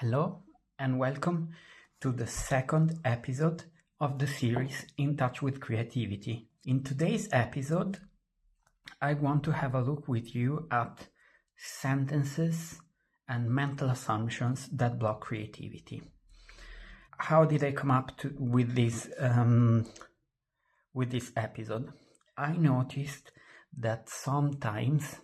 Hello and welcome to the second episode of the series In Touch with Creativity. In today's episode, I want to have a look with you at sentences and mental assumptions that block creativity. How did I come up with this episode? I noticed that sometimes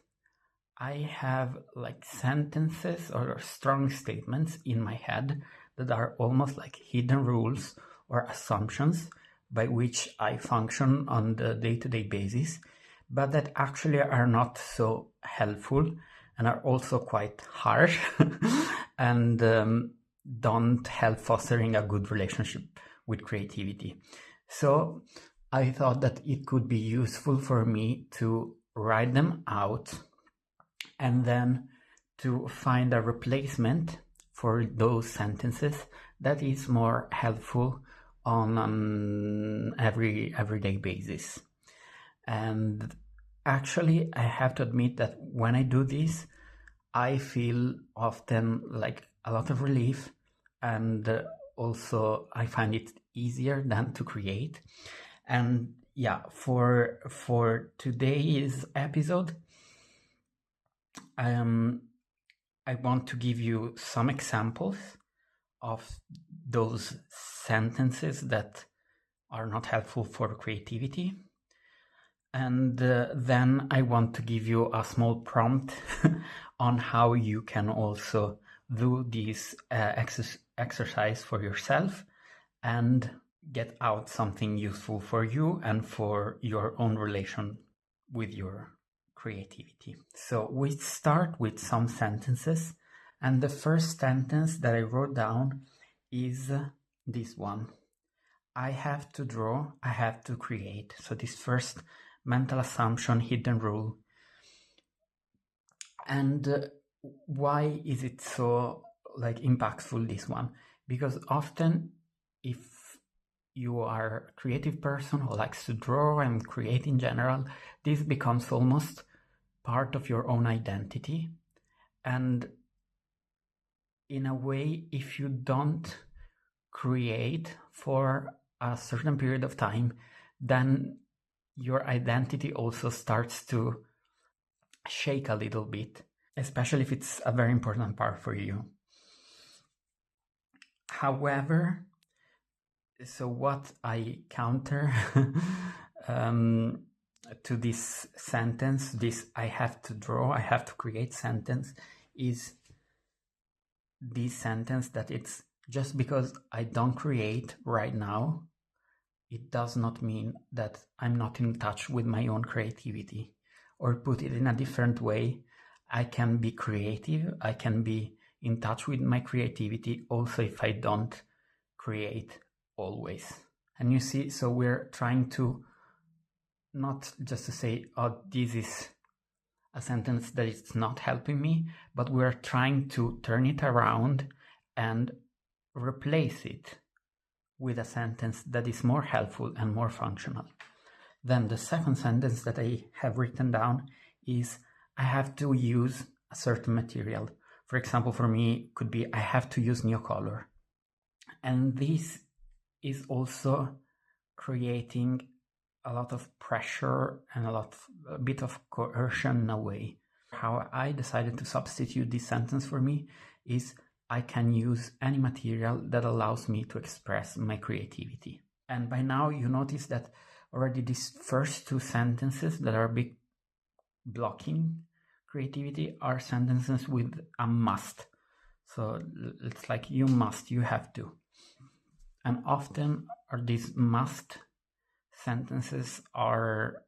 I have like sentences or strong statements in my head that are almost like hidden rules or assumptions by which I function on the day-to-day basis, but that actually are not so helpful and are also quite harsh and don't help fostering a good relationship with creativity. So I thought that it could be useful for me to write them out and then to find a replacement for those sentences that is more helpful on an everyday basis. And actually, I have to admit that when I do this, I feel often like a lot of relief, and also I find it easier than to create. And yeah, for today's episode, I want to give you some examples of those sentences that are not helpful for creativity. And then I want to give you a small prompt on how you can also do this exercise for yourself and get out something useful for you and for your own relation with your creativity. So we start with some sentences, and the first sentence that I wrote down is this one. I have to draw, I have to create. So this first mental assumption, hidden rule. And why is it so impactful, this one? Because often if you are a creative person who likes to draw and create in general, this becomes almost part of your own identity. And in a way, if you don't create for a certain period of time, then your identity also starts to shake a little bit, especially if it's a very important part for you. However, so what I counter to this sentence, this I have to draw, I have to create sentence, is this sentence that it's just because I don't create right now, it does not mean that I'm not in touch with my own creativity. Or put it in a different way, I can be creative, I can be in touch with my creativity also if I don't create always. And you see, so we're trying to not just to say, oh, this is a sentence that is not helping me, but we're trying to turn it around and replace it with a sentence that is more helpful and more functional. Then the second sentence that I have written down is I have to use a certain material. For example, for me, could be I have to use Neocolor. And this is also creating a lot of pressure and a bit of coercion in a way. How I decided to substitute this sentence for me is I can use any material that allows me to express my creativity. And by now you notice that already these first two sentences that are a bit blocking creativity are sentences with a must. So it's like you must, you have to. And often these must sentences are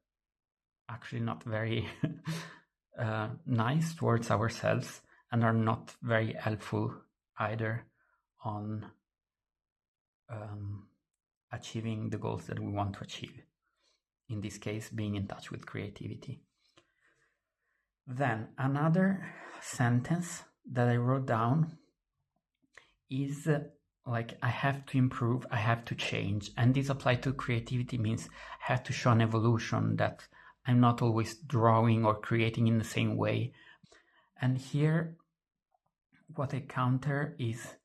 actually not very nice towards ourselves and are not very helpful either on achieving the goals that we want to achieve. In this case, being in touch with creativity. Then another sentence that I wrote down is like I have to improve, I have to change. And this applied to creativity means I have to show an evolution, that I'm not always drawing or creating in the same way. And here what I counter is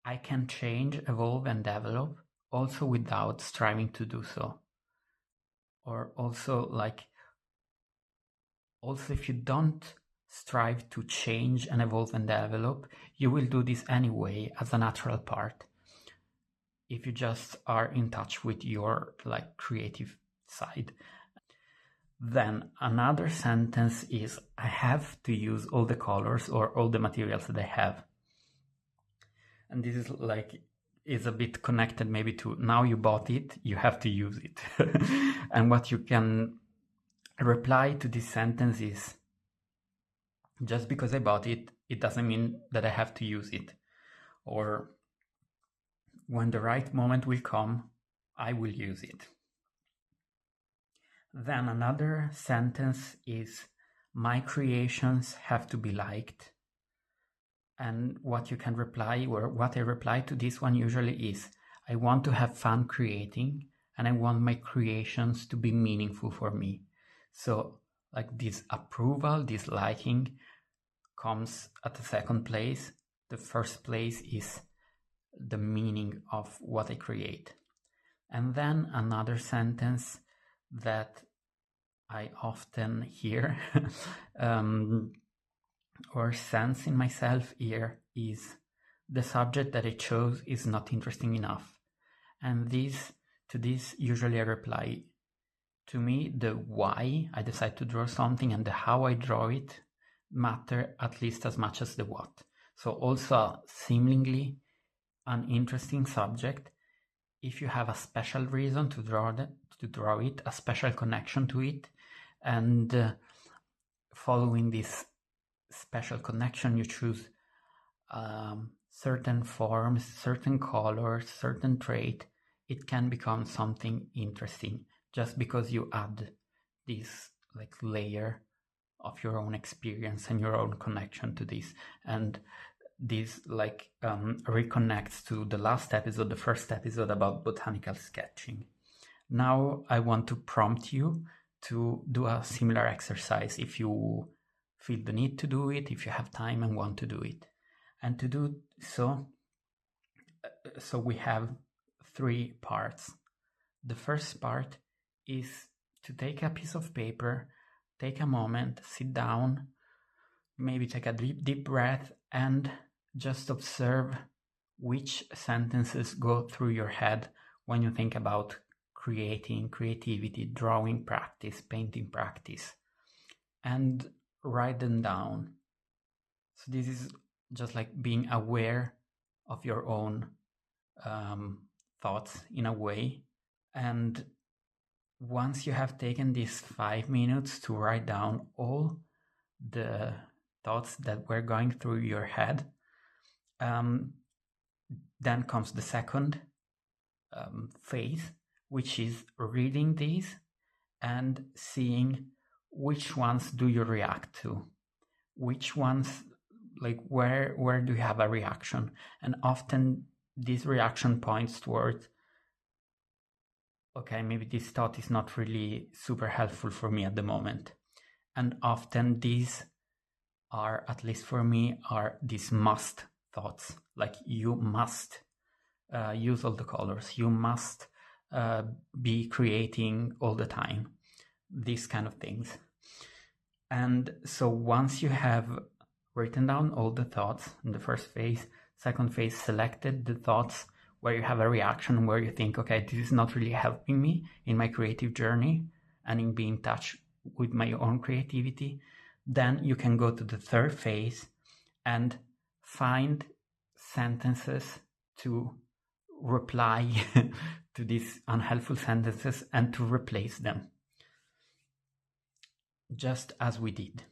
I can change, evolve, and develop also without striving to do so. Or also, if you don't strive to change and evolve and develop, you will do this anyway as a natural part. If you just are in touch with your creative side. Then another sentence is, I have to use all the colors or all the materials that I have. And this is a bit connected maybe to, now you bought it, you have to use it. And what you can reply to this sentence is, just because I bought it, it doesn't mean that I have to use it. Or when the right moment will come, I will use it. Then another sentence is, my creations have to be liked. And what you can reply, or what I reply to this one usually is, I want to have fun creating, and I want my creations to be meaningful for me. So this approval, this liking comes at the second place. The first place is the meaning of what I create. And then another sentence that I often hear or sense in myself here is, the subject that I chose is not interesting enough. And to this usually I reply, to me the why I decide to draw something and the how I draw it matter at least as much as the what. So also a seemingly uninteresting subject, if you have a special reason to draw it, a special connection to it, and following this special connection, you choose certain forms, certain colors, certain trait, it can become something interesting just because you add this layer of your own experience and your own connection to this. And this reconnects to the last episode, the first episode about botanical sketching. Now I want to prompt you to do a similar exercise if you feel the need to do it, if you have time and want to do it. And to do so we have 3 parts. The first part is to take a piece of paper, take a moment, sit down, maybe take a deep breath, and just observe which sentences go through your head when you think about creating, creativity, drawing practice, painting practice, and write them down. So this is just being aware of your own thoughts in a way. And once you have taken these 5 minutes to write down all the thoughts that were going through your head, then comes the second phase, which is reading these and seeing which ones do you react to, which ones where do you have a reaction. And often this reaction points towards, okay, maybe this thought is not really super helpful for me at the moment. And often these are, at least for me, are these must thoughts, you must use all the colors, you must be creating all the time, these kind of things. And so once you have written down all the thoughts in the first phase, second phase, selected the thoughts where you have a reaction, where you think, okay, this is not really helping me in my creative journey and in being in touch with my own creativity, then you can go to the third phase and find sentences to reply to these unhelpful sentences and to replace them, just as we did.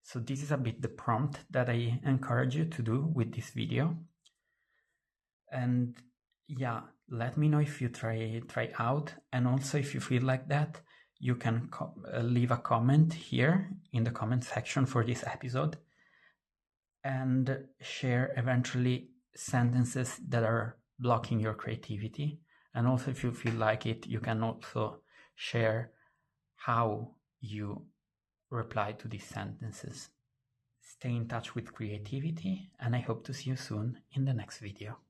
So this is a bit the prompt that I encourage you to do with this video. And yeah, let me know if you try out, and also if you feel like that, you can leave a comment here in the comment section for this episode and share eventually sentences that are blocking your creativity. And also, if you feel like it, you can also share how you reply to these sentences. stay in touch with creativity, and I hope to see you soon in the next video.